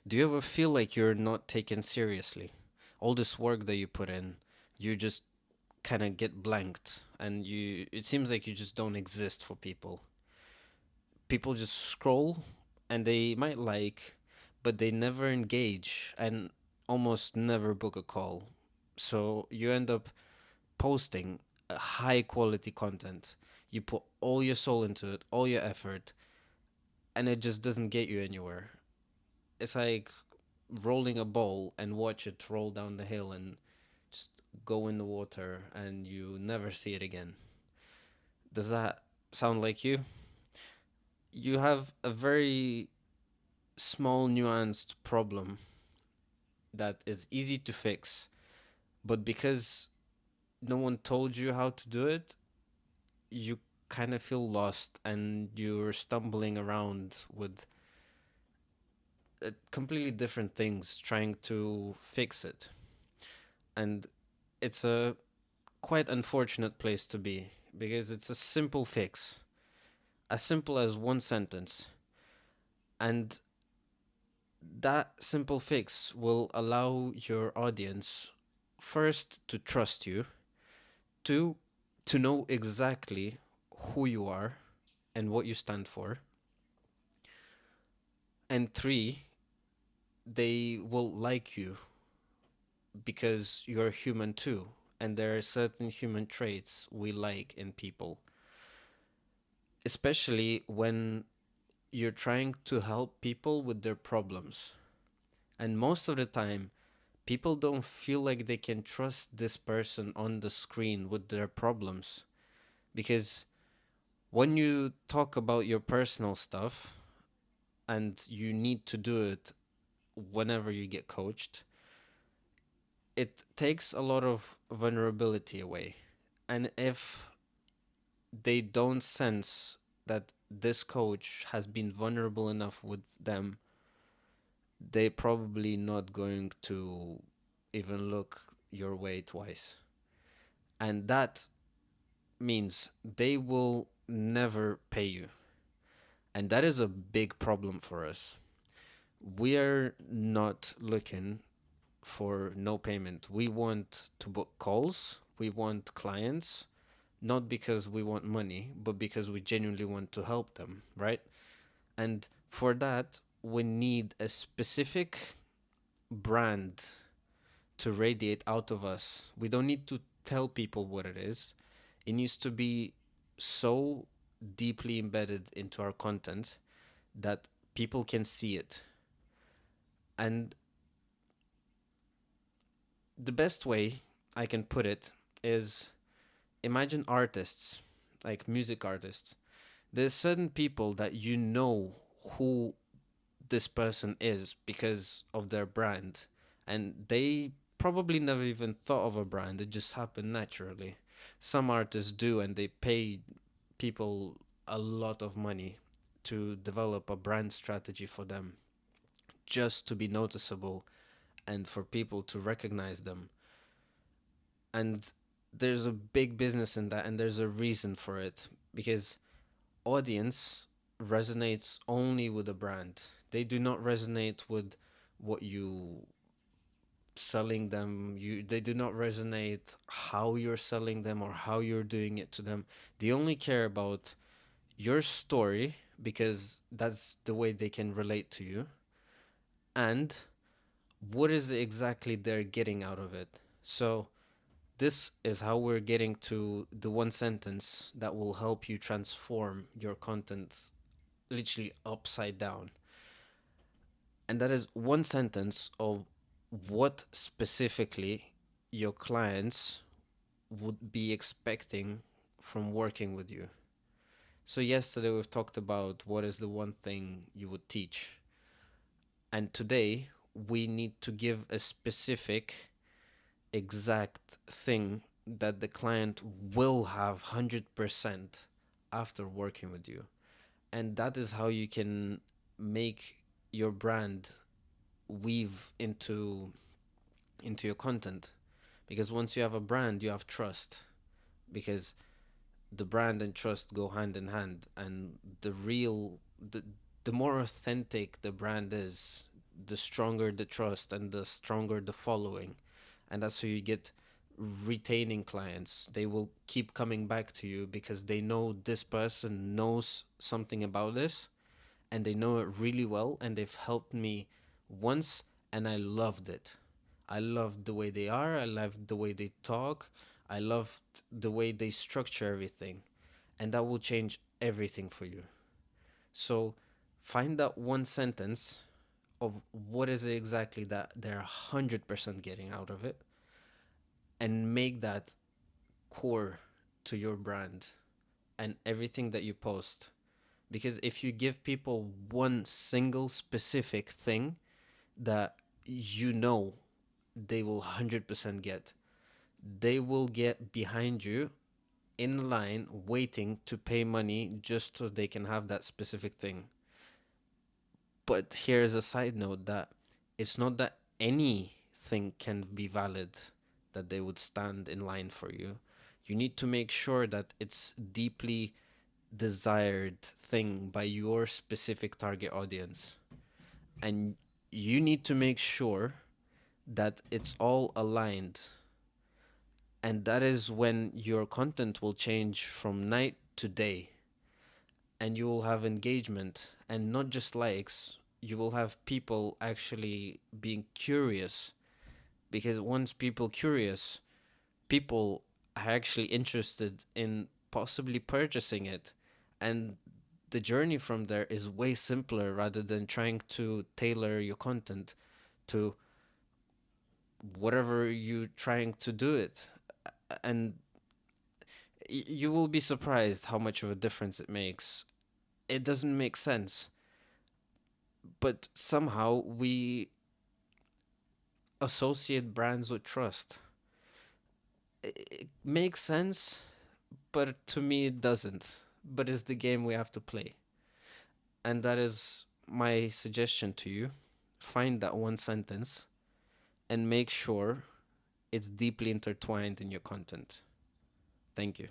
Do you ever feel like you're not taken seriously? All this work that you put in, you just kind of get blanked, and it seems like you just don't exist for people. People just scroll and they might like, but they never engage and almost never book a call. So you end up posting a high quality content. You put all your soul into it, all your effort, and it just doesn't get you anywhere. It's like rolling a ball and watch it roll down the hill and just go in the water and you never see it again. Does that sound like you? You have a very small, nuanced problem that is easy to fix, but because no one told you how to do it, you kind of feel lost and you're stumbling around with completely different things trying to fix it. And it's a quite unfortunate place to be because it's a simple fix, as simple as one sentence. And that simple fix will allow your audience first to trust you, two, to know exactly who you are and what you stand for, and three, they will like you because you're human too. And there are certain human traits we like in people, especially when you're trying to help people with their problems. And most of the time, people don't feel like they can trust this person on the screen with their problems because when you talk about your personal stuff and you need to do it whenever you get coached, it takes a lot of vulnerability away. And if they don't sense that this coach has been vulnerable enough with them, they're probably not going to even look your way twice. And that means they will never pay you. And that is a big problem for us. We are not looking for no payment. We want to book calls, we want clients, not because we want money, but because we genuinely want to help them, right? And for that, we need a specific brand to radiate out of us. We don't need to tell people what it is. It needs to be so deeply embedded into our content that people can see it. And the best way I can put it is imagine artists, like music artists. There's certain people that you know who this person is because of their brand, and they probably never even thought of a brand. It just happened naturally. Some artists do, and they pay people a lot of money to develop a brand strategy for them just to be noticeable and for people to recognize them. And there's a big business in that, and there's a reason for it because audience resonates only with a brand. They do not resonate with what you selling them. They do not resonate how you're selling them or how you're doing it to them. They only care about your story because that's the way they can relate to you, and what is it exactly they're getting out of it. So this is how we're getting to the one sentence that will help you transform your content literally upside down. And that is one sentence of what specifically your clients would be expecting from working with you. So, yesterday we've talked about what is the one thing you would teach. And today we need to give a specific, exact thing that the client will have 100% after working with you. And that is how you can make your brand weave into your content, because once you have a brand you have trust, because the brand and trust go hand in hand, and the more authentic the brand is, the stronger the trust and the stronger the following. And that's how you get retaining clients. They will keep coming back to you because they know this person knows something about this, and they know it really well, and they've helped me once, and I loved it. I loved the way they are, I loved the way they talk, I loved the way they structure everything, and that will change everything for you. So find that one sentence of what is it exactly that they're 100% getting out of it, and make that core to your brand and everything that you post. Because if you give people one single specific thing that you know they will 100% get, they will get behind you in line waiting to pay money just so they can have that specific thing. But here's a side note that it's not that anything can be valid that they would stand in line for you. You need to make sure that it's deeply desired thing by your specific target audience. And you need to make sure that it's all aligned. And that is when your content will change from night to day, and you will have engagement and not just likes. You will have people actually being curious, because once people curious, people are actually interested in possibly purchasing it. And the journey from there is way simpler rather than trying to tailor your content to whatever you're trying to do it. And you will be surprised how much of a difference it makes. It doesn't make sense, but somehow we associate brands with trust. It makes sense, but to me it doesn't. But it's the game we have to play. And that is my suggestion to you. Find that one sentence and make sure it's deeply intertwined in your content. Thank you.